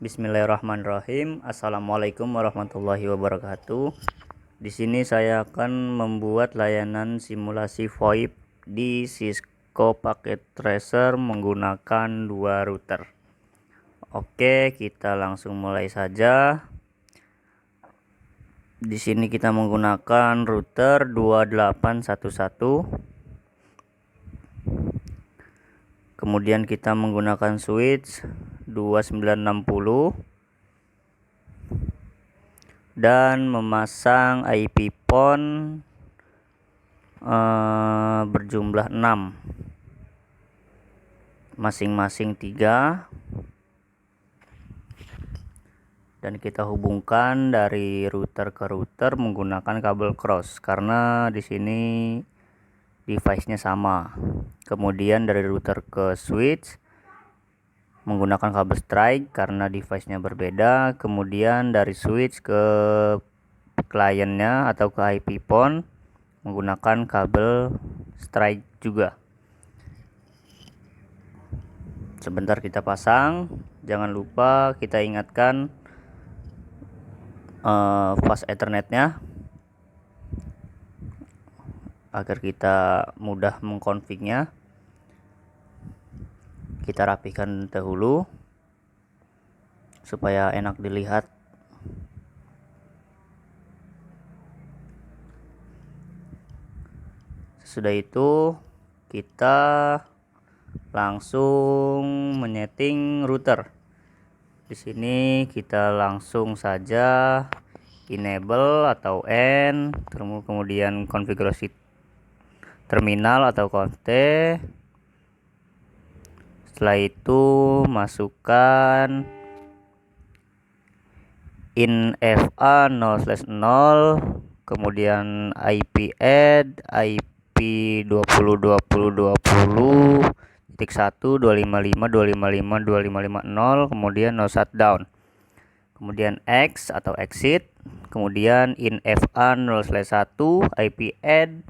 Bismillahirrahmanirrahim. Assalamualaikum warahmatullahi wabarakatuh. Di sini saya akan membuat layanan simulasi VoIP di Cisco Packet Tracer menggunakan dua router. Oke, kita langsung mulai saja. Di sini kita menggunakan router 2811. Kemudian kita menggunakan switch 2960 dan memasang IP pon berjumlah 6, masing-masing 3, dan kita hubungkan dari router ke router menggunakan kabel cross karena di sini device-nya sama. Kemudian dari router ke switch menggunakan kabel strike karena device-nya berbeda. Kemudian dari switch ke kliennya atau ke IP pon menggunakan kabel strike juga. Sebentar kita pasang. Jangan lupa kita ingatkan fast Ethernetnya agar kita mudah mengkonfignya. Kita rapikan dahulu supaya enak dilihat. Sesudah itu kita langsung menyeting router. Di sini kita langsung saja enable atau N, kemudian konfigurasi terminal atau konte. Setelah itu masukkan infa 0/0, kemudian IP add, IP 20.20.20.1.255.255.255.0, kemudian no shutdown, kemudian X atau exit, kemudian infa 0/1 IP add,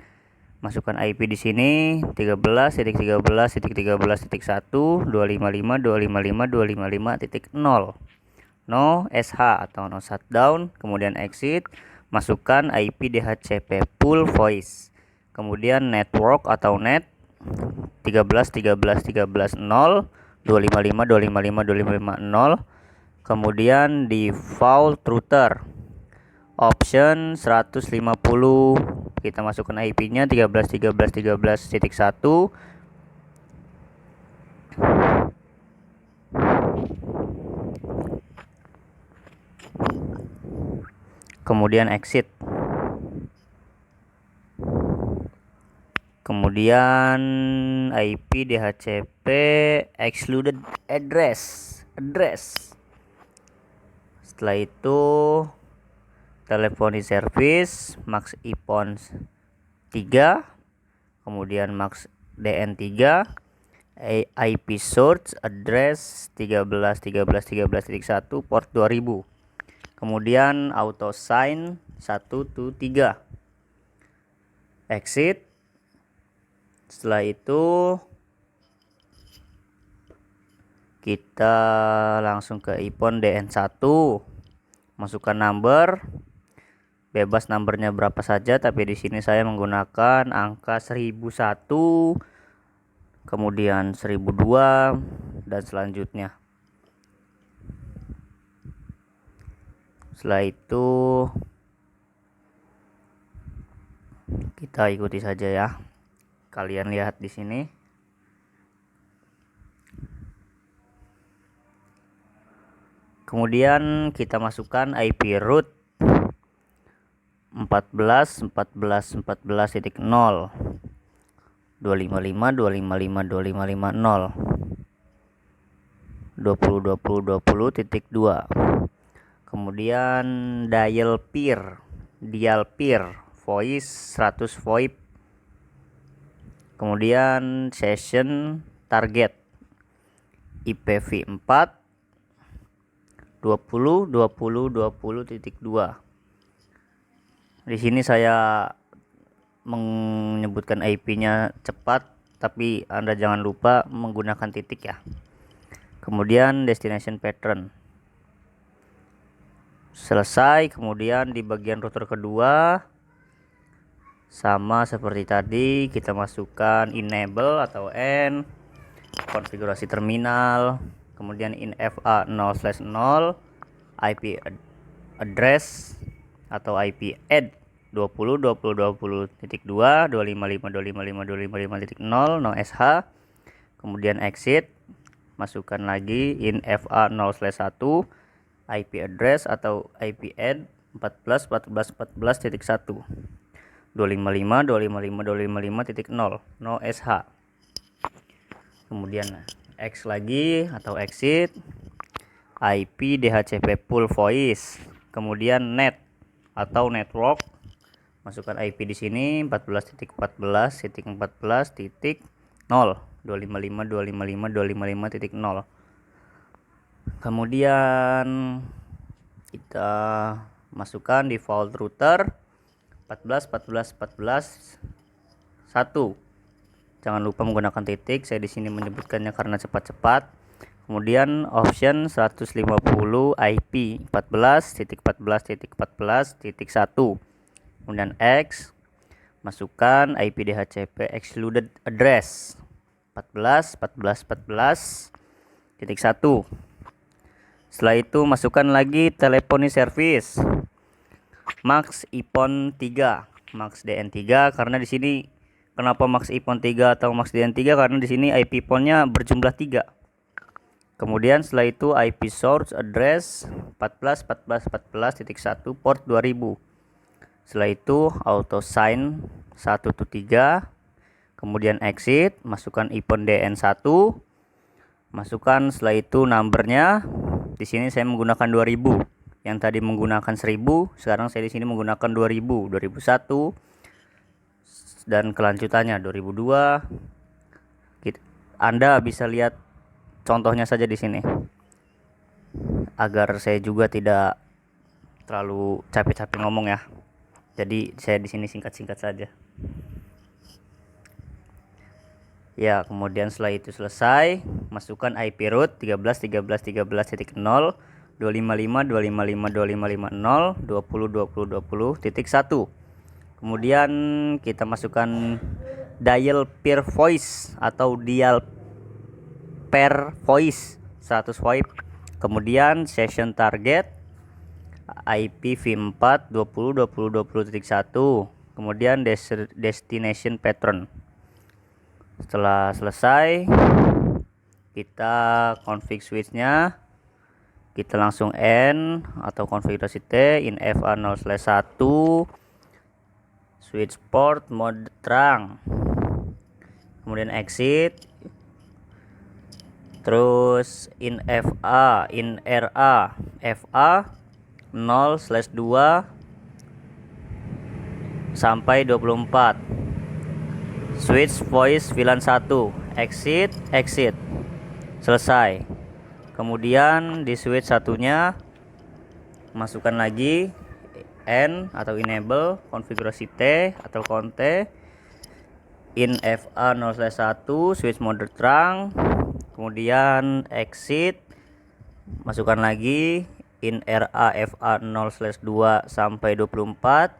masukkan IP di sini 13.13.13.1.255.255.255.0 no SH atau no shutdown, kemudian exit, masukkan IP DHCP full voice, kemudian network atau net 13.13.13.0 255.255.255.0, kemudian default router option 150, kita masukkan IP-nya 13.13.13.1, kemudian exit, kemudian IP DHCP excluded address. Setelah itu teleponi service max ipon 3, kemudian max DN3, IP source address 13.13.13.1 port 2000, kemudian auto sign 1 to 3, exit. Setelah itu kita langsung ke ipon DN1, masukkan number, bebas numbernya berapa saja, tapi di sini saya menggunakan angka 1001, kemudian 1002 dan selanjutnya. Setelah itu kita ikuti saja ya. Kalian lihat di sini. Kemudian kita masukkan IP root 14.14.14.0 255.255.255.0 20.20.20.2. Kemudian dial peer voice 100 VoIP, kemudian session target IPv4 20.20.20.2. Di sini saya menyebutkan IP-nya cepat, tapi Anda jangan lupa menggunakan titik ya. Kemudian destination pattern selesai. Kemudian di bagian router kedua sama seperti tadi, kita masukkan enable atau N, konfigurasi terminal, kemudian infa 0/0, IP address atau IP add 20.20.20.2 255.255.255.0 no sh, kemudian exit, masukkan lagi infa 0/1, IP address atau IP add 14.14.14.1 255.255.255.0 no sh, kemudian X lagi atau exit, IP DHCP full voice, kemudian net atau network, masukkan IP di sini 14.14.14.0 255.255.255.0. Kemudian kita masukkan default router 14.14.14.1. Jangan lupa menggunakan titik, saya di sini menyebutkannya karena cepat-cepat. Kemudian option 150 IP 14.14.14.1. Kemudian X, masukkan IP DHCP excluded address 14.14.14.1. Setelah itu masukkan lagi teleponi service Max iPhone 3, Max DN3, karena di sini kenapa Max iPhone 3 atau Max DN3, karena di sini IP phone-nya berjumlah 3. Kemudian setelah itu IP source address 14.14.14.1 port 2000. Setelah itu auto sign 1 to 3. Kemudian exit, masukkan iPhone DN1. Masukkan setelah itu numbernya. Di sini saya menggunakan 2000. Yang tadi menggunakan 1000, sekarang saya di sini menggunakan 2000, 2001 dan kelanjutannya 2002. Anda bisa lihat contohnya saja di sini. Agar saya juga tidak terlalu capek-capek ngomong ya. Jadi saya di sini singkat-singkat saja. Ya, kemudian setelah itu selesai, masukkan IP root 13.13.13.0 255.255.255.0 20.20.20.1. Kemudian kita masukkan dial per voice atau dial per voice 100 VoIP. Kemudian session target IP v4 20.20.20.1. Kemudian destination pattern. Setelah selesai, kita config switch-nya, kita langsung N atau konfigurasi T infa 0/1 switch port mode terang, kemudian exit, terus infa fa 0/2 sampai 24, switch voice VLAN 1, exit, selesai. Kemudian di switch satunya masukkan lagi N atau enable, konfigurasi T atau konte, infa 0/1 switch mode terang, kemudian exit, masukkan lagi inra fa 0/2 sampai 24,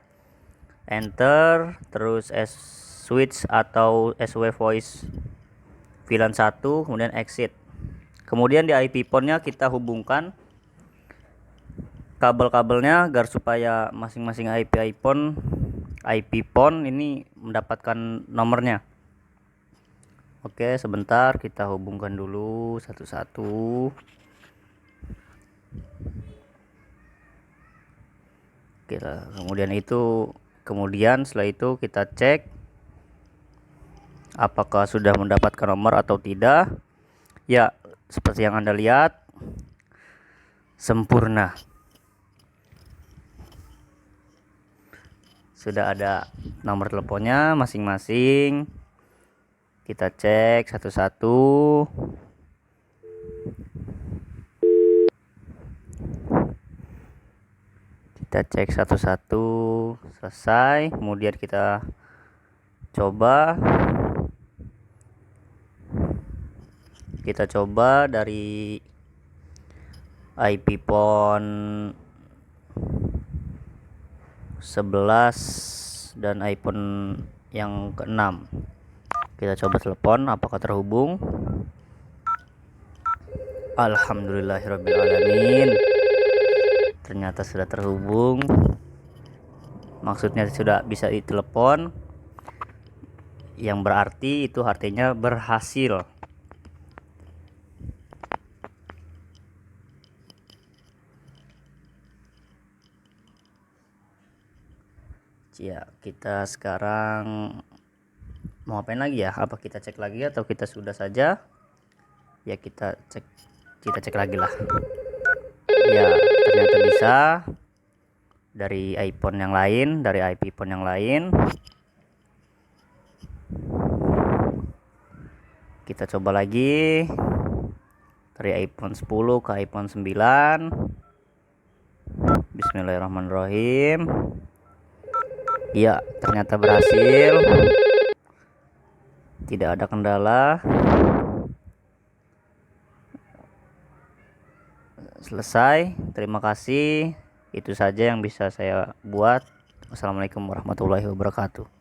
enter, terus switch atau SW voice VLAN 1, kemudian exit. Kemudian di IP port-nya kita hubungkan kabel-kabelnya agar supaya masing-masing IP phone ini mendapatkan nomornya. Oke, sebentar kita hubungkan dulu satu-satu. Kemudian setelah itu kita cek apakah sudah mendapatkan nomor atau tidak. Ya, seperti yang Anda lihat, sempurna. Sudah ada nomor teleponnya masing-masing. Kita cek satu-satu. Kita cek satu-satu, selesai. Kemudian kita coba dari IP phone 11 dan iPhone yang ke-6. Kita coba telepon apakah terhubung. Alhamdulillahirrabbilalamin, ternyata sudah terhubung. Maksudnya sudah bisa ditelepon, yang berarti itu artinya berhasil. Ya, kita sekarang mau ngapain lagi ya? Apa kita cek lagi atau kita sudah saja? Ya, kita cek lagi lah. Ya, ternyata bisa dari iPhone yang lain, dari IP phone yang lain. Kita coba lagi dari iPhone 10 ke iPhone 9. Bismillahirrahmanirrahim. Ya, ternyata berhasil. Tidak ada kendala. Selesai. Terima kasih. Itu saja yang bisa saya buat. Wassalamualaikum warahmatullahi wabarakatuh.